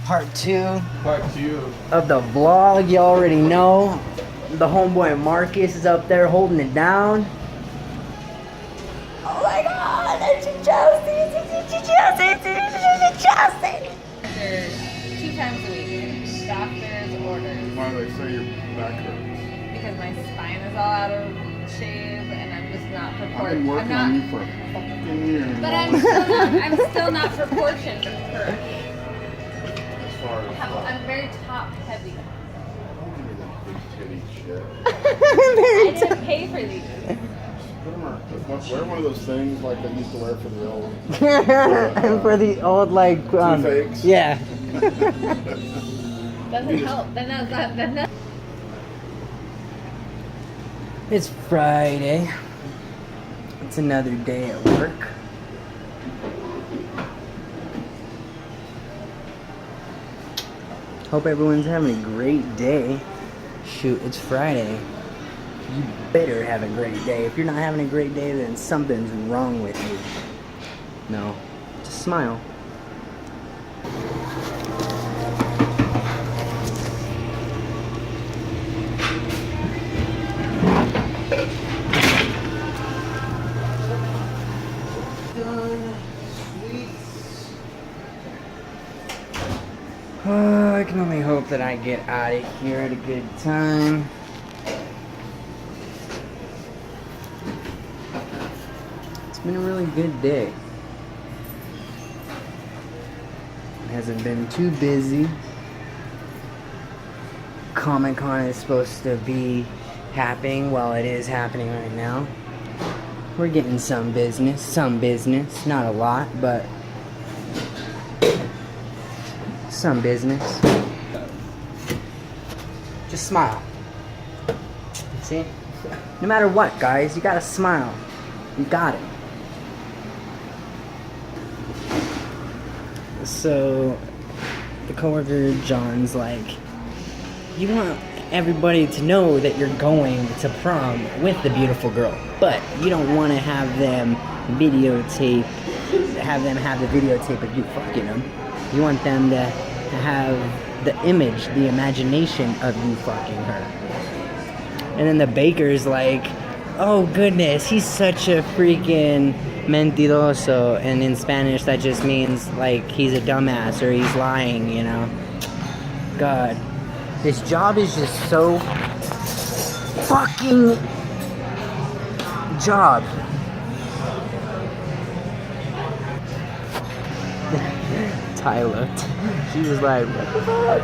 Part two. Part two of the vlog. You already know. The homeboy Marcus is up there holding it down. Oh my God! There's Chelsea! Chelsea! 2 times a week. Doctor's orders. Why do they say your back hurts? Because my spine is all out of shape and I'm just not I've proportioned. been working on you for a fucking year. But I'm still not proportioned for her. As far as I'm very top heavy. big titty shit. I didn't pay for these. Wear one of those things like they used to wear for the old. For the old like toothaches. Yeah. Doesn't help. Then that's It's Friday. It's another day at work. Hope everyone's having a great day. Shoot, it's Friday. You better have a great day. If you're not having a great day, then something's wrong with you. No, just smile. I can only hope that I get out of here at a good time. It's been a really good day. It hasn't been too busy. Comic-Con is supposed to be happening. Well, it is happening right now. We're getting some business, not a lot, but some business. Just smile. See? No matter what, guys, you gotta smile. You got it. So, the coworker John's like, you want everybody to know that you're going to prom with the beautiful girl, but you don't want to have them have the videotape of you fucking them. You want them to have the image, the imagination of you fucking her. And then the baker's like, oh goodness, he's such a freaking mentiroso. And in Spanish that just means like he's a dumbass or he's lying, you know. God, this job is just so fucking job. Ty looked. She was like, what the fuck?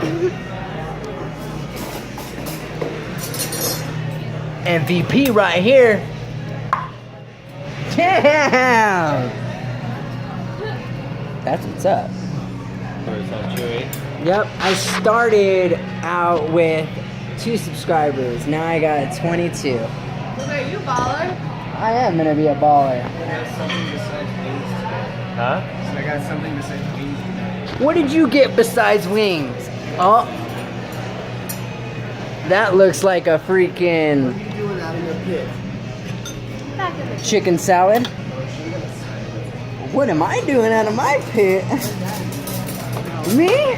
MVP right here. Damn! That's what's up. Yep, I started out with 2 subscribers. Now I got 22. Look, are you a baller? I am gonna be a baller. I got something besides wings today. Huh? So I got something besides wings today. What did you get besides wings? Oh. That looks like a freaking What are you doing out in your pit? chicken salad. What am I doing out of my pit? Me?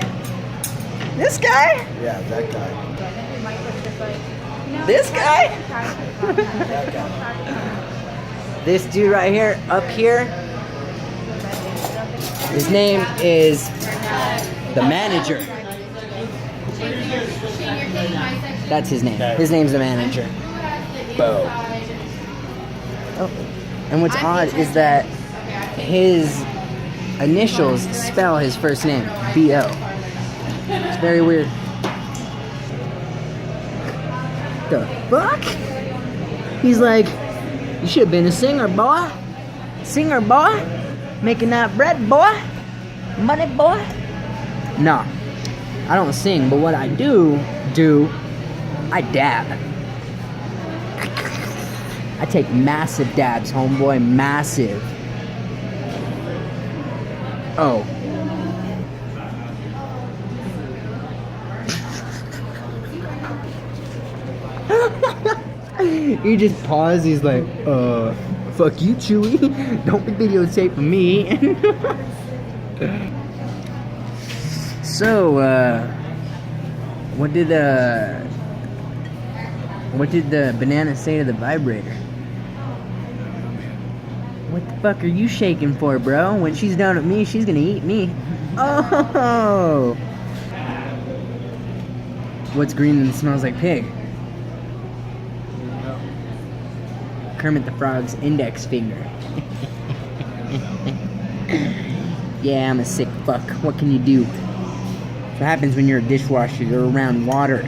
This guy? Yeah, that guy. This guy? That guy. This dude right here, up here. His name is the manager. That's his name. His name's the manager. Bo. Oh. And what's odd is that his initials spell his first name, B-O. It's very weird. The fuck? He's like, you should have been a singer, boy. Singer, boy. Making that bread, boy. Money, boy. Nah, I don't sing, but what I do, I dab. I take massive dabs, homeboy, massive. Oh. He just paused, he's like, fuck you, Chewy. Don't be videotaping me. So, what did the banana say to the vibrator? What the fuck are you shaking for, bro? When she's done with me, she's gonna eat me. Oh! What's green and smells like pig? Kermit the Frog's index finger. Yeah, I'm a sick fuck. What can you do? What happens when you're a dishwasher? You're around water.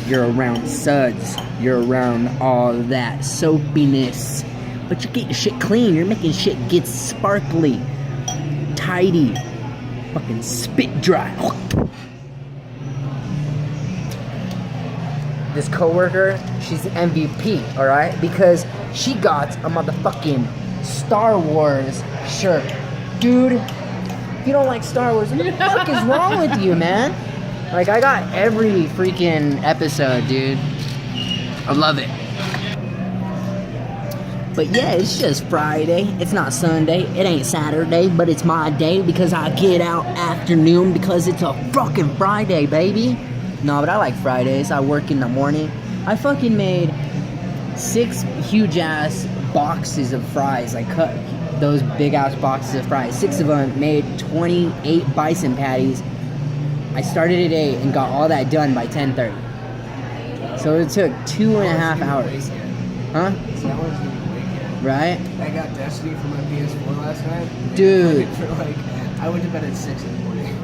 You're around suds. You're around all that soapiness. But you get your shit clean. You're making shit get sparkly, tidy, fucking spit dry. This coworker, she's the MVP, alright? Because she got a motherfucking Star Wars shirt. Dude, if you don't like Star Wars, what the fuck is wrong with you, man? Like, I got every freaking episode, dude. I love it. But yeah, it's just Friday. It's not Sunday. It ain't Saturday, but it's my day because I get out afternoon because it's a fucking Friday, baby. No, but I like Fridays. I work in the morning. I fucking made 6 huge-ass boxes of fries. I cut those big-ass boxes of fries. 6 of them made 28 bison patties. I started at 8 and got all that done by 10:30. So it took 2.5 hours. Huh? Right? I got Destiny for my PS4 last night. Dude. I went to bed at 6 in the morning.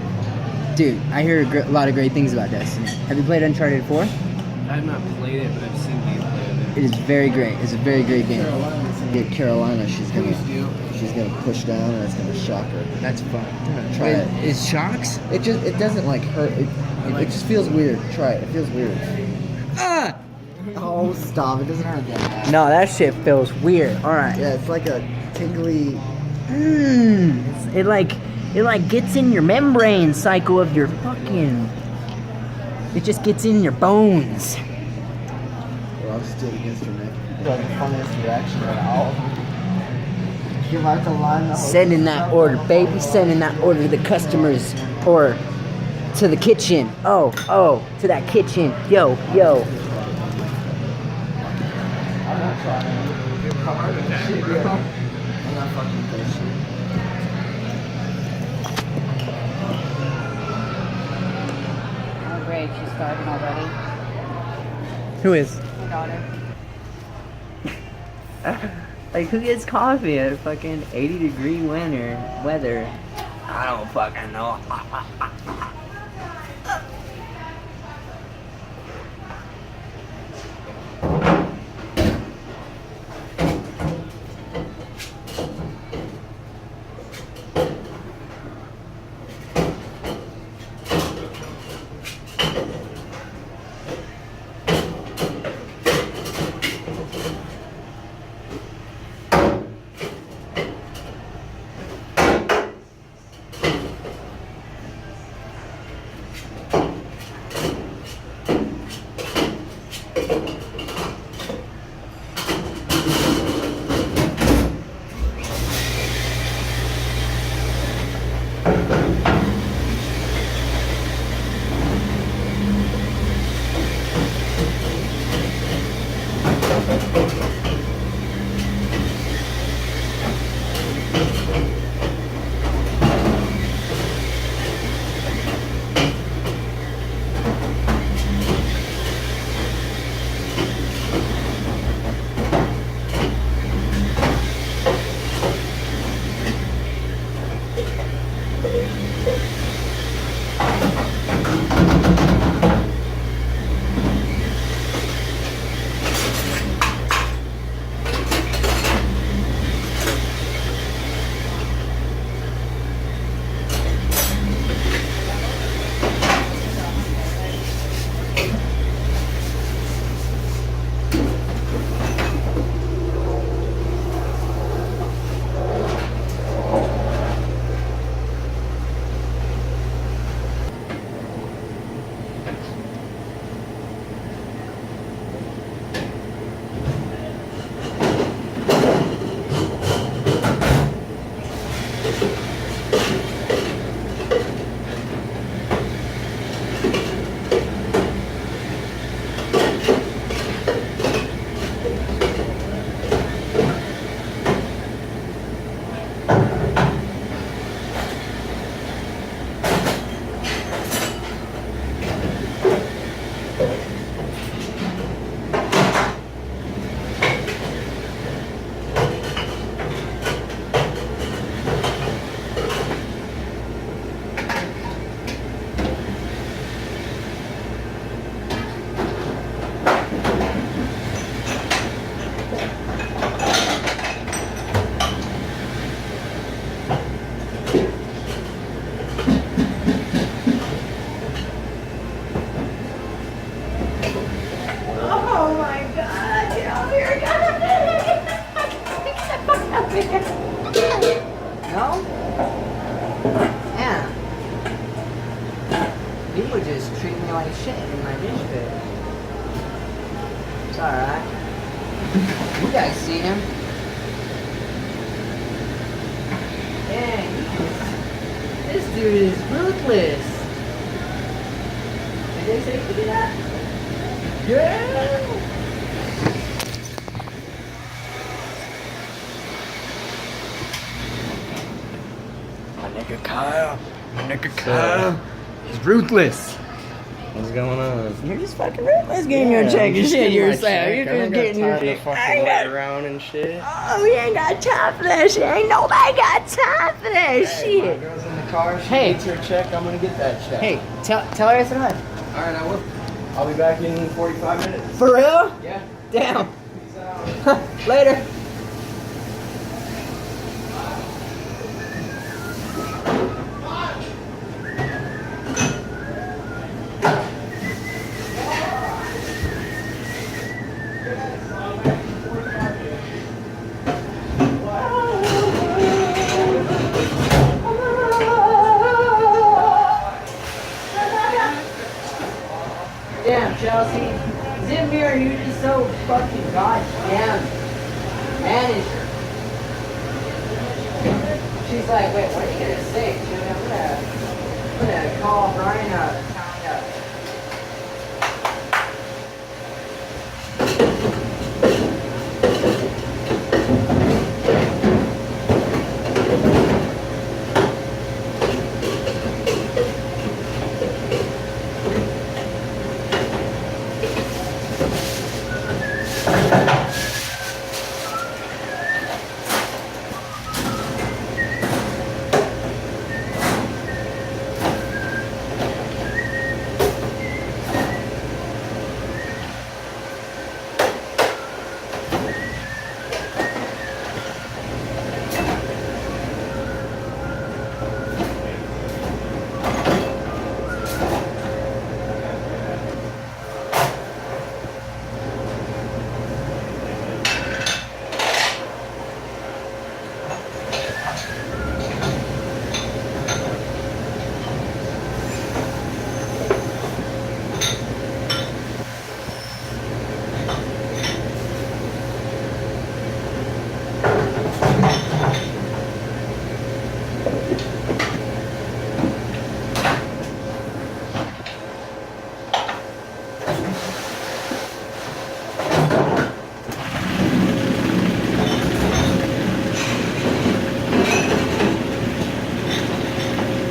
Dude, I hear a lot of great things about Destiny. Have you played Uncharted 4? I have not played it, but I've seen gameplay of it. It is very great. It's a very great game. Get Carolina, she's Please do. gonna push down and it's gonna shock her. That's fun. Try it. Is shocks? It doesn't like hurt. It just feels weird. Try it. It feels weird. Ah! Oh, stop! It doesn't hurt that bad. No, that shit feels weird. All right. Yeah, it's like a tingly. It like gets in your membrane cycle of your fucking. It just gets in your bones. Well, I'll just do it against her neck. Like the funniest reaction at all. You might have to line the whole. Sending that order, baby. Sending that order to the customers or to the kitchen. Oh, to that kitchen. Yo. I'm not trying. I'm not fucking patient. Oh, great. She's starving already. Who is? My daughter. Like, who gets coffee at fucking 80-degree weather? I don't fucking know. lot of shit in my dish pit. It's alright. You guys see him? Man, this dude is ruthless. Did they say to do that? Yeah! My nigga Kyle. He's ruthless. What's going on? You're just fucking ruthless getting your check and shit yourself. You're just getting your shit. fucking wait around and shit. Oh, we ain't got time for that shit. Ain't nobody got time for that My shit. girl's in the car. She Hey. needs her check. I'm gonna get that check. Hey, tell her I said hi. Alright, I will. I'll be back in 45 minutes. For real? Yeah. Damn. Later. Damn, Chelsea. Zimir, you're just so fucking goddamn manager. She's like, wait, what are you gonna say? She's like, I'm gonna call Brian out.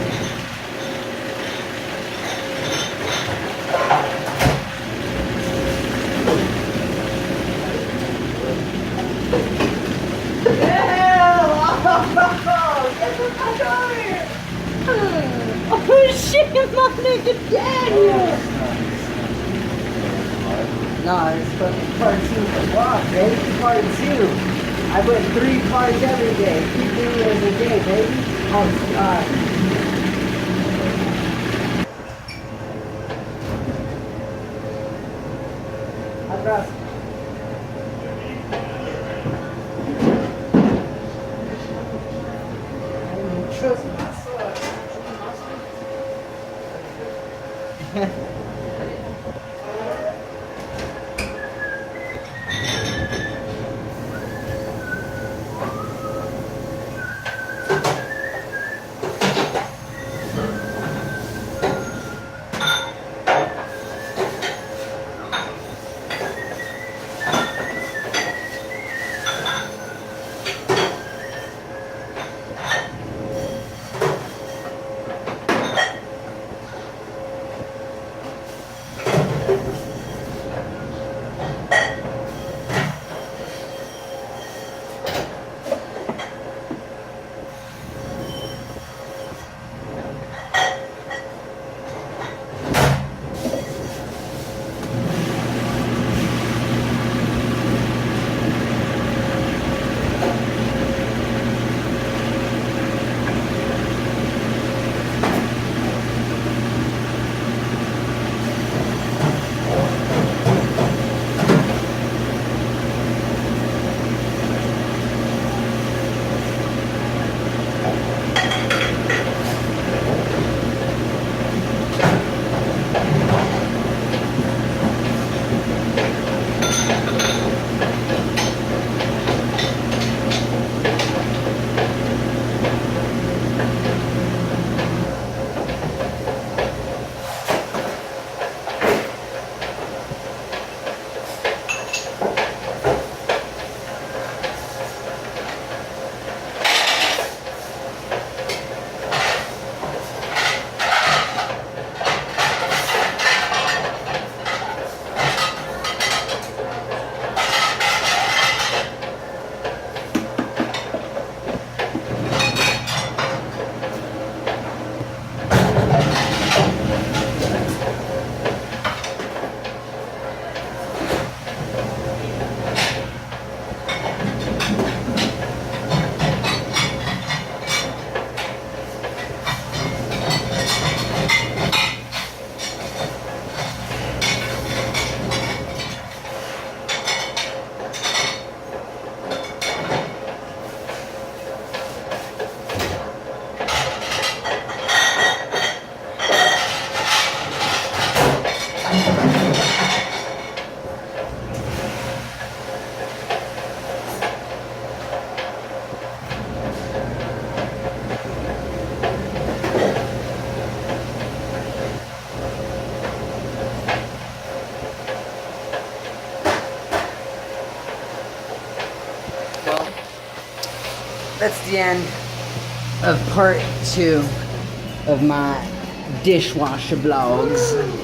Tell him oh shit, my nigga Daniel! Nah, it's fucking part 2 for vlog, baby. Part 2. I put 3 parts every day. 3 videos a day, baby. Oh, God. I brought trust myself. that's the end of part 2 of my dishwasher vlogs.